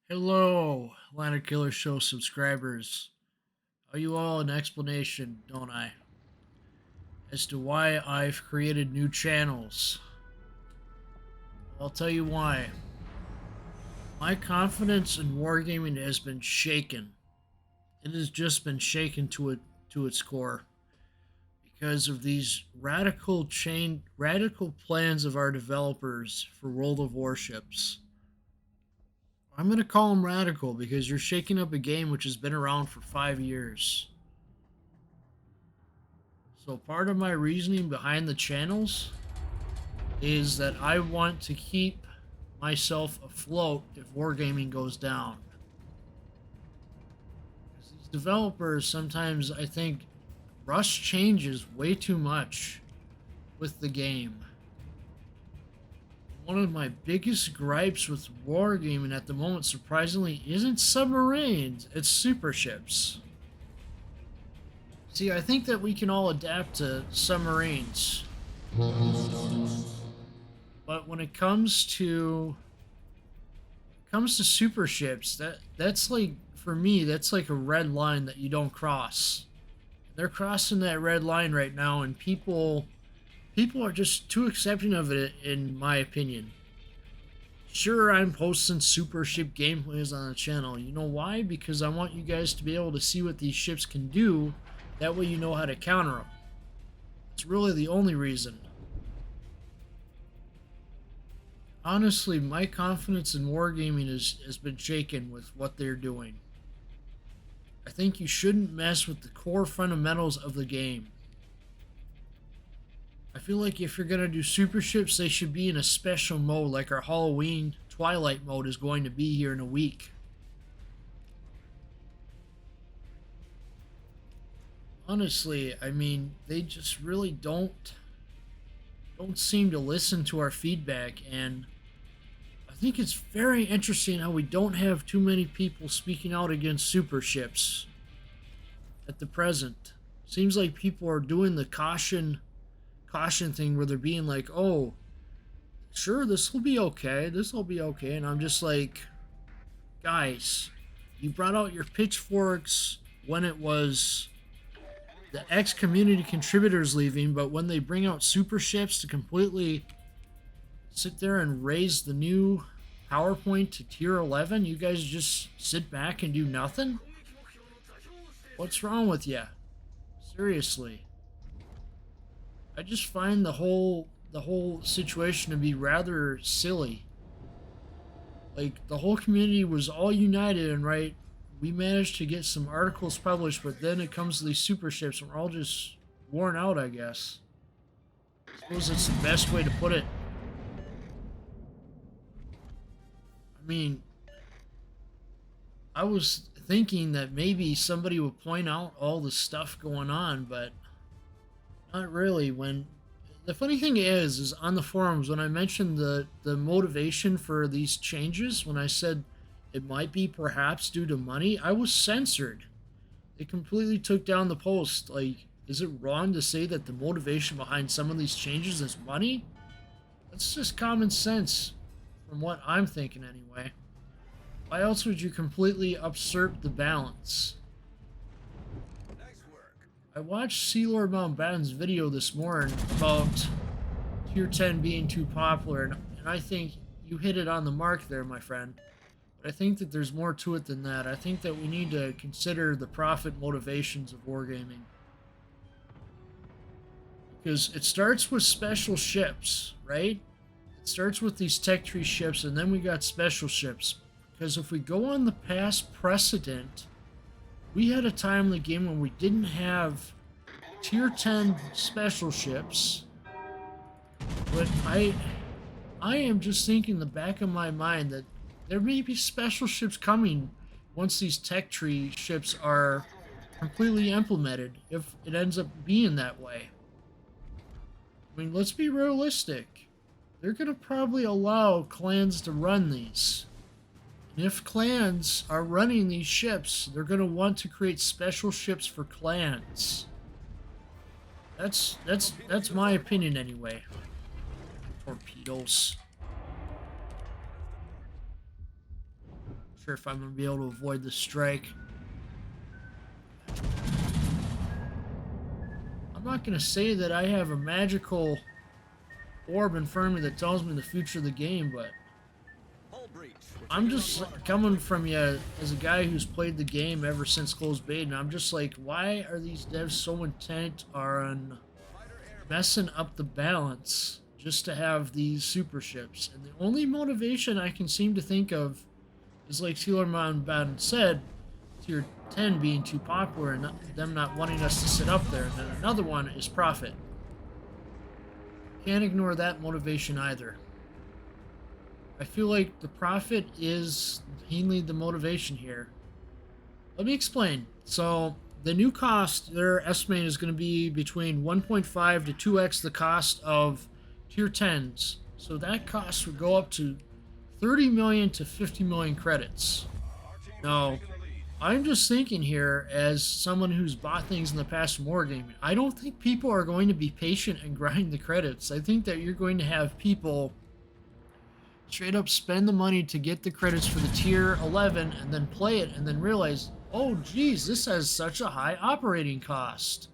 Hello, Landedkiller show subscribers. Owe you all an explanation, don't I? As to why I've created new channels. I'll tell you why. My confidence in wargaming has been shaken. It has just been shaken to its core because of these radical plans of our developers for World of Warships. I'm going to call them radical because you're shaking up a game which has been around for 5 years. So part of my reasoning behind the channels is that I want to keep myself afloat if wargaming goes down. Because these developers sometimes, I think, rush changes way too much with the game. One of my biggest gripes with wargaming at the moment, surprisingly, isn't submarines, it's super ships. See, I think that we can all adapt to submarines. But when it comes to super ships, that's like, for me, that's like a red line that you don't cross. They're crossing that red line right now, and people are just too accepting of it, in my opinion. Sure, I'm posting super ship gameplays on the channel. You know why? Because I want you guys to be able to see what these ships can do. That way you know how to counter them. It's really the only reason. Honestly, my confidence in wargaming has been shaken with what they're doing. I think you shouldn't mess with the core fundamentals of the game. I feel like if you're going to do super ships, they should be in a special mode like our Halloween Twilight mode is going to be here in a week. Honestly, I mean, they just really don't seem to listen to our feedback, and I think it's very interesting how we don't have too many people speaking out against super ships at the present. Seems like people are doing the caution thing where they're being like, "Oh, sure, this will be okay. This will be okay." And I'm just like, "Guys, you brought out your pitchforks when it was the ex-community contributors leaving, but when they bring out super ships to completely sit there and raise the new PowerPoint to tier 11, you guys just sit back and do nothing? What's wrong with you? Seriously. I just find the whole situation to be rather silly. Like, the whole community was all united, and right, we managed to get some articles published, but then it comes to these super ships and we're all just worn out, I guess. I suppose that's the best way to put it. I mean, I was thinking that maybe somebody would point out all the stuff going on, but not really. When the funny thing is on the forums, when I mentioned the motivation for these changes, when I said it might be perhaps due to money, I was censored. They completely took down the post. Like, is it wrong to say that the motivation behind some of these changes is money? That's just common sense, from what I'm thinking anyway. Why else would you completely usurp the balance? I watched Sea Lord Mountbatten's video this morning about Tier 10 being too popular, and I think you hit it on the mark there, my friend. But I think that there's more to it than that. I think that we need to consider the profit motivations of wargaming. Because it starts with special ships, right? It starts with these tech tree ships, and then we got special ships. Because if we go on the past precedent, we had a time in the game when we didn't have tier 10 special ships, but I am just thinking in the back of my mind that there may be special ships coming once these tech tree ships are completely implemented, if it ends up being that way. I mean, let's be realistic. They're going to probably allow clans to run these. And if clans are running these ships, they're going to want to create special ships for clans. That's my opinion anyway. Torpedoes. sure if I'm going to be able to avoid the strike. I'm not going to say that I have a magical orb in front of me that tells me the future of the game, but I'm just coming from you as a guy who's played the game ever since Closed Beta, and I'm just like, why are these devs so intent on messing up the balance just to have these super ships? And the only motivation I can seem to think of is, like Sealerman said, tier 10 being too popular and them not wanting us to sit up there. And then another one is profit. Can't ignore that motivation either. I feel like the profit is mainly the motivation here. Let me explain. So the new cost they're estimating is going to be between 1.5 to 2x the cost of tier 10s. So that cost would go up to 30 million to 50 million credits. Now, I'm just thinking here as someone who's bought things in the past from Wargaming, I don't think people are going to be patient and grind the credits. I think that you're going to have people straight up spend the money to get the credits for the tier 11 and then play it and then realize, oh geez, this has such a high operating cost.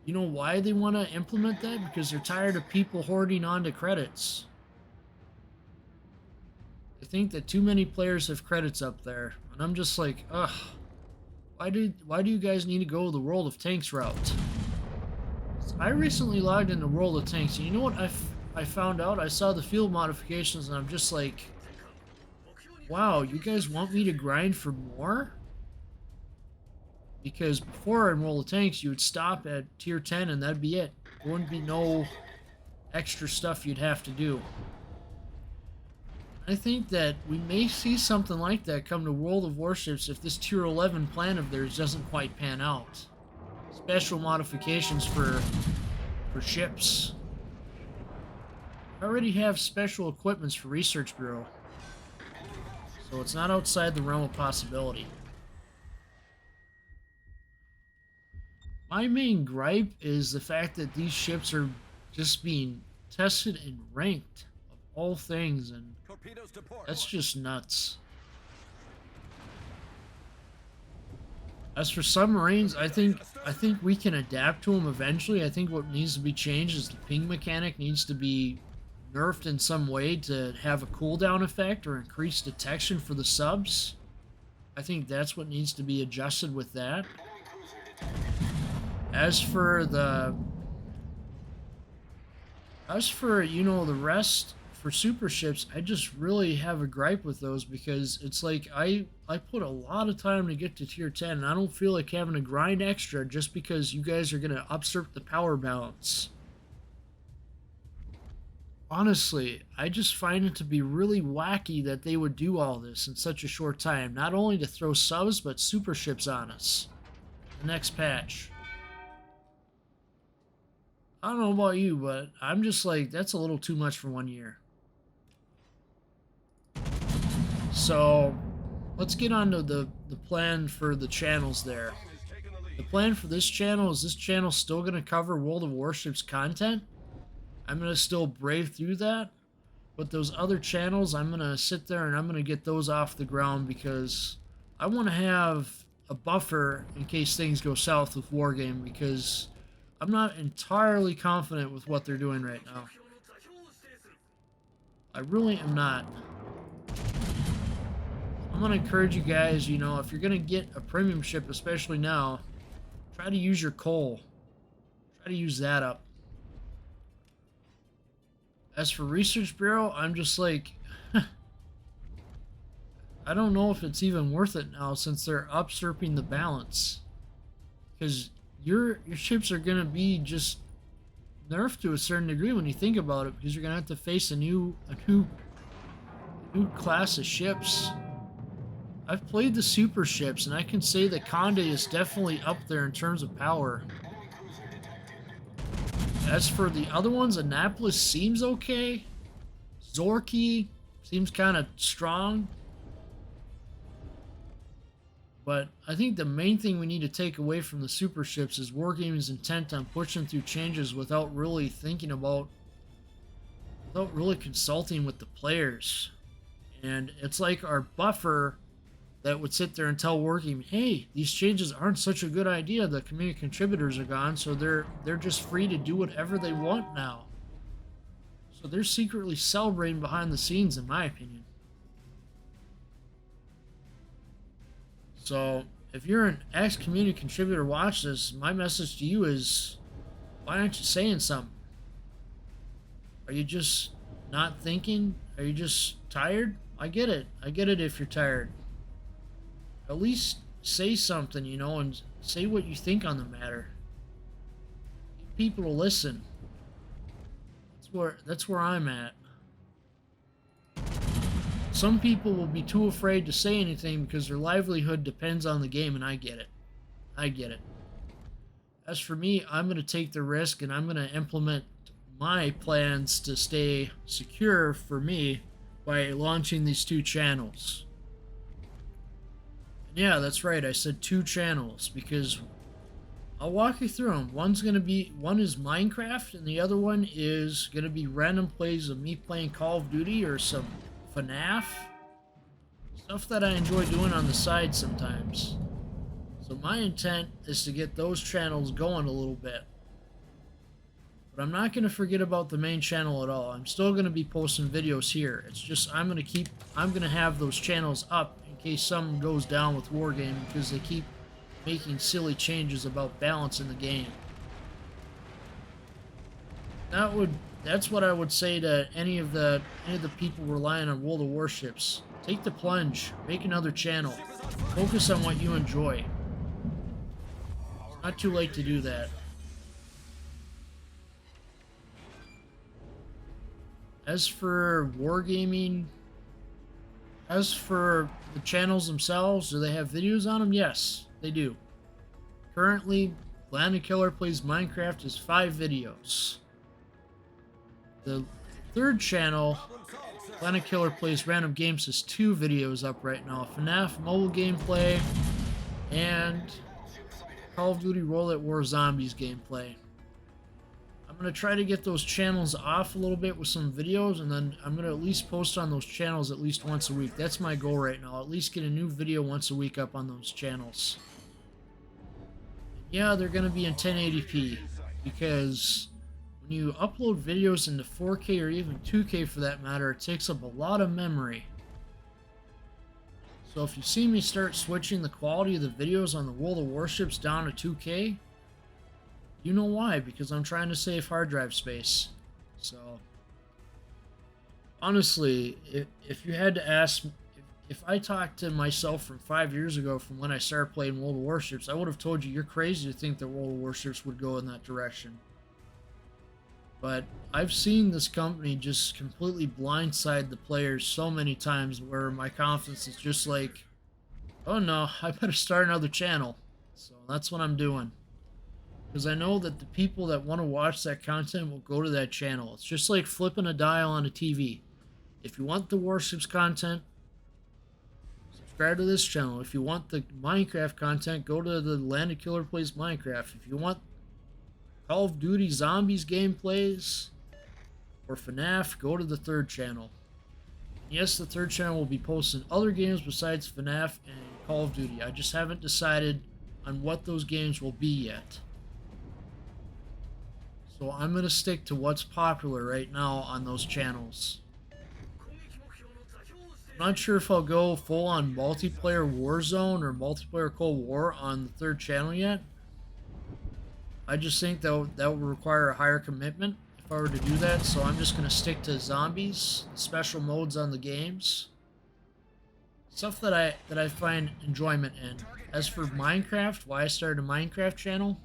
You know why they want to implement that? Because they're tired of people hoarding onto credits. I think that too many players have credits up there, and I'm just like, ugh, why do you guys need to go the World of Tanks route? I recently logged into World of Tanks, and you know what I found out? I saw the field modifications, and I'm just like, wow, you guys want me to grind for more? Because before in World of Tanks, you would stop at tier 10 and that'd be it. There wouldn't be no extra stuff you'd have to do. I think that we may see something like that come to World of Warships if this tier 11 plan of theirs doesn't quite pan out. Special modifications for ships. I already have special equipments for Research Bureau, so it's not outside the realm of possibility. My main gripe is the fact that these ships are just being tested and ranked of all things, and that's just nuts. As for submarines, I think we can adapt to them eventually. I think what needs to be changed is the ping mechanic needs to be nerfed in some way to have a cooldown effect or increase detection for the subs. I think that's what needs to be adjusted with that. As for you know, the rest for super ships, I just really have a gripe with those because it's like I put a lot of time to get to tier 10 and I don't feel like having to grind extra just because you guys are going to usurp the power balance. Honestly, I just find it to be really wacky that they would do all this in such a short time, not only to throw subs but super ships on us. The next patch. I don't know about you, but I'm just like, that's a little too much for 1 year. So, let's get on to the plan for the channels there. The plan for this channel is this channel still going to cover World of Warships content. I'm going to still brave through that. But those other channels, I'm going to sit there and I'm going to get those off the ground because I want to have a buffer in case things go south with Wargame, because I'm not entirely confident with what they're doing right now. I really am not. I'm going to encourage you guys, you know, if you're going to get a premium ship, especially now, try to use your coal. Try to use that up. As for Research Bureau, I'm just like, I don't know if it's even worth it now since they're usurping the balance. Because your ships are going to be just nerfed to a certain degree when you think about it, because you're going to have to face a new class of ships. I've played the super ships, and I can say that Conde is definitely up there in terms of power. As for the other ones, Annapolis seems okay. Zorky seems kind of strong. But I think the main thing we need to take away from the super ships is Wargaming's intent on pushing through changes without really thinking about, without really consulting with the players. And it's like our buffer that would sit there and tell Wargame, hey, these changes aren't such a good idea. The community contributors are gone, so they're just free to do whatever they want now. So they're secretly celebrating behind the scenes, in my opinion. So if you're an ex-community contributor, watch this. My message to you is, why aren't you saying something? Are you just not thinking? Are you just tired? I get it. I get it if you're tired. At least say something, you know, and say what you think on the matter. Get people to listen. That's where I'm at. Some people will be too afraid to say anything because their livelihood depends on the game, and I get it. I get it. As for me, I'm going to take the risk, and I'm going to implement my plans to stay secure for me by launching these 2 channels. And yeah, that's right, I said 2 channels because I'll walk you through them. One is Minecraft, and the other one is going to be random plays of me playing Call of Duty or some FNAF. Stuff that I enjoy doing on the side sometimes. So my intent is to get those channels going a little bit. But I'm not going to forget about the main channel at all. I'm still going to be posting videos here. It's just I'm going to have those channels up in case something goes down with Wargame because they keep making silly changes about balance in the game. That's what I would say to any of the people relying on World of Warships. Take the plunge. Make another channel. Focus on what you enjoy. It's not too late to do that. As for wargaming, as for the channels themselves, do they have videos on them? Yes, they do. Currently, Landedkiller Plays Minecraft is 5 videos. The 3rd channel, Landedkiller Plays Random Games, has 2 videos up right now. FNAF mobile gameplay and Call of Duty Roll at War Zombies gameplay. I'm going to try to get those channels off a little bit with some videos, and then I'm going to at least post on those channels at least once a week. That's my goal right now. At least get a new video once a week up on those channels. Yeah, they're going to be in 1080p because when you upload videos into 4K or even 2K for that matter, it takes up a lot of memory. So if you see me start switching the quality of the videos on the World of Warships down to 2K, you know why, because I'm trying to save hard drive space. So, honestly, if you had to ask, if I talked to myself from 5 years ago from when I started playing World of Warships, I would have told you you're crazy to think that World of Warships would go in that direction. But I've seen this company just completely blindside the players so many times where my confidence is just like, oh no, I better start another channel. So that's what I'm doing. Because I know that the people that want to watch that content will go to that channel. It's just like flipping a dial on a TV. If you want the Warships content, subscribe to this channel. If you want the Minecraft content, go to the Landedkiller Plays Minecraft. If you want Call of Duty Zombies gameplays or FNAF, go to the 3rd channel. Yes, the 3rd channel will be posting other games besides FNAF and Call of Duty. I just haven't decided on what those games will be yet. So I'm going to stick to what's popular right now on those channels. I'm not sure if I'll go full on multiplayer Warzone or multiplayer Cold War on the 3rd channel yet. I just think that would require a higher commitment if I were to do that, so I'm just going to stick to zombies, special modes on the games. Stuff that I find enjoyment in. As for Minecraft, why I started a Minecraft channel,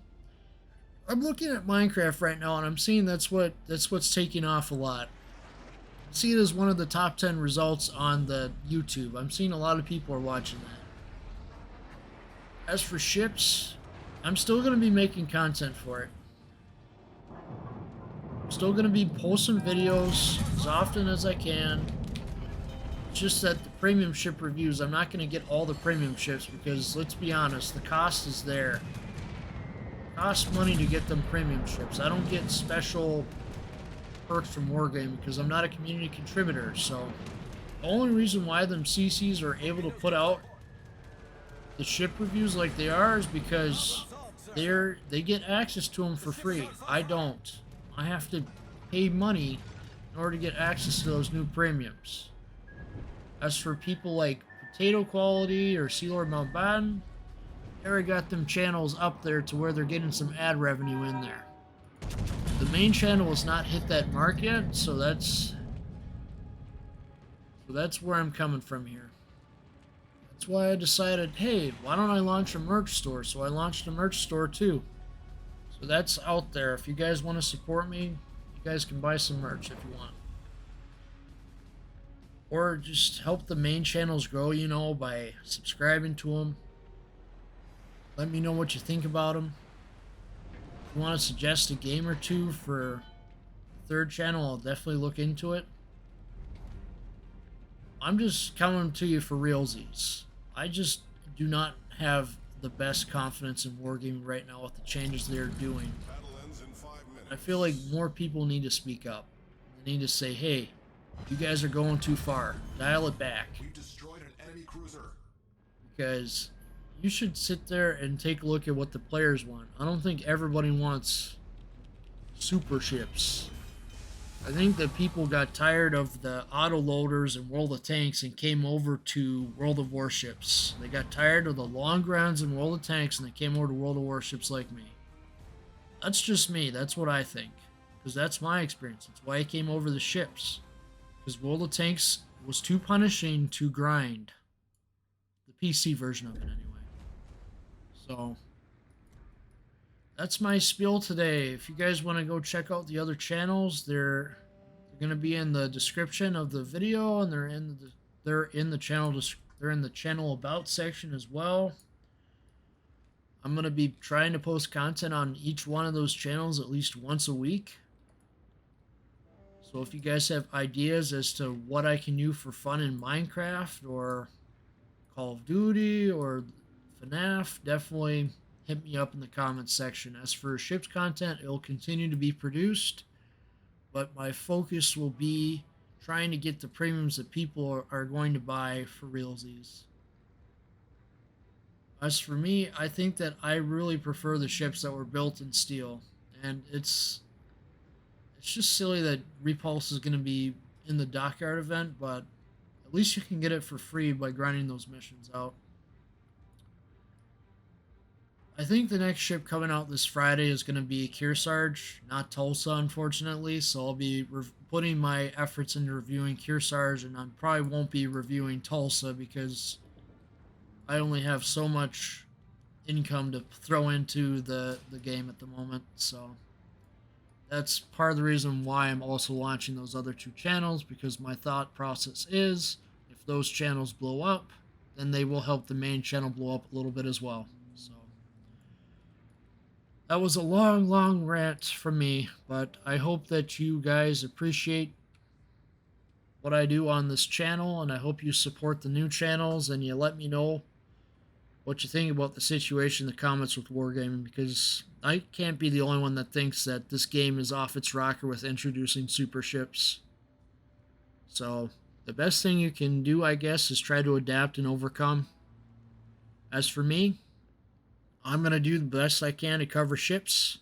I'm looking at Minecraft right now and I'm seeing that's what's taking off a lot. I see it as one of the top 10 results on the YouTube. I'm seeing a lot of people are watching that. As for ships, I'm still going to be making content for it. I'm still going to be posting videos as often as I can. It's just that the premium ship reviews, I'm not going to get all the premium ships because, let's be honest, the cost is there. It costs money to get them premium ships. I don't get special perks from Wargame because I'm not a community contributor, so The only reason why them CCs are able to put out the ship reviews like they are is because they get access to them for free. I don't. I have to pay money in order to get access to those new premiums. As for people like Potato Quality or Sea Lord Mountbatten, they already got them channels up there to where they're getting some ad revenue in there. The main channel has not hit that mark yet, so that's where I'm coming from here. That's why I decided, hey, why don't I launch a merch store? So I launched a merch store too. So that's out there. If you guys want to support me, you guys can buy some merch if you want. Or just help the main channels grow, you know, by subscribing to them. Let me know what you think about them. If you want to suggest a game or two for the third channel, I'll definitely look into it. I'm just coming to you for realsies. I just do not have the best confidence in Wargaming right now with the changes they're doing. I feel like more people need to speak up. They need to say, hey, you guys are going too far. Dial it back. We destroyed an enemy cruiser. Because you should sit there and take a look at what the players want. I don't think everybody wants super ships. I think that people got tired of the autoloaders and World of Tanks and came over to World of Warships. They got tired of the long grounds in World of Tanks and they came over to World of Warships like me. That's just me. That's what I think. Because that's my experience. That's why I came over the ships. Because World of Tanks was too punishing to grind. The PC version of it, anyway. So, that's my spiel today. If you guys want to go check out the other channels, they're going to be in the description of the video, and they're in the channel about section as well. I'm going to be trying to post content on each one of those channels at least once a week. So if you guys have ideas as to what I can do for fun in Minecraft or Call of Duty or FNAF, definitely hit me up in the comments section. As for ships content, it will continue to be produced, but my focus will be trying to get the premiums that people are going to buy for realsies. As for me, I think that I really prefer the ships that were built in steel, and it's just silly that Repulse is going to be in the Dockyard event, but at least you can get it for free by grinding those missions out. I think the next ship coming out this Friday is going to be Kearsarge, not Tulsa, unfortunately, so I'll be putting my efforts into reviewing Kearsarge, and I probably won't be reviewing Tulsa because I only have so much income to throw into the game at the moment, so that's part of the reason why I'm also launching those other two channels, because my thought process is if those channels blow up, then they will help the main channel blow up a little bit as well. So that was a long rant from me, but I hope that you guys appreciate what I do on this channel, and I hope you support the new channels and you let me know what you think about the situation in the comments with Wargaming, because I can't be the only one that thinks that this game is off its rocker with introducing super ships. So the best thing you can do, I guess, is try to adapt and overcome. As for me, I'm going to do the best I can to cover ships,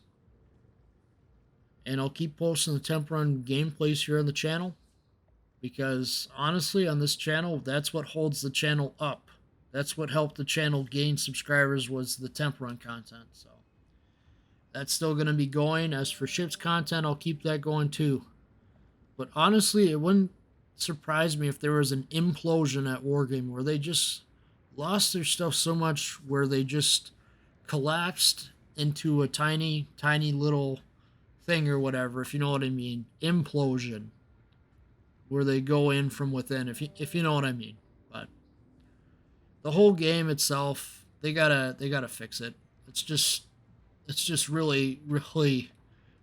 and I'll keep posting the Temple Run gameplays here on the channel, because honestly on this channel, that's what holds the channel up. That's what helped the channel gain subscribers, was the Temple Run content. So that's still going to be going. As for ships content, I'll keep that going too. But honestly, it wouldn't surprise me if there was an implosion at Wargaming where they just lost their stuff so much where they just collapsed into a tiny little thing or whatever, if you know what I mean. Implosion. Where they go in from within, if you know what I mean. But the whole game itself, they gotta fix it. It's just really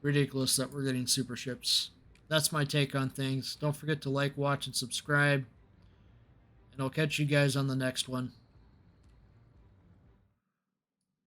ridiculous that we're getting super ships. That's my take on things. Don't forget to like, watch, and subscribe. And I'll catch you guys on the next one.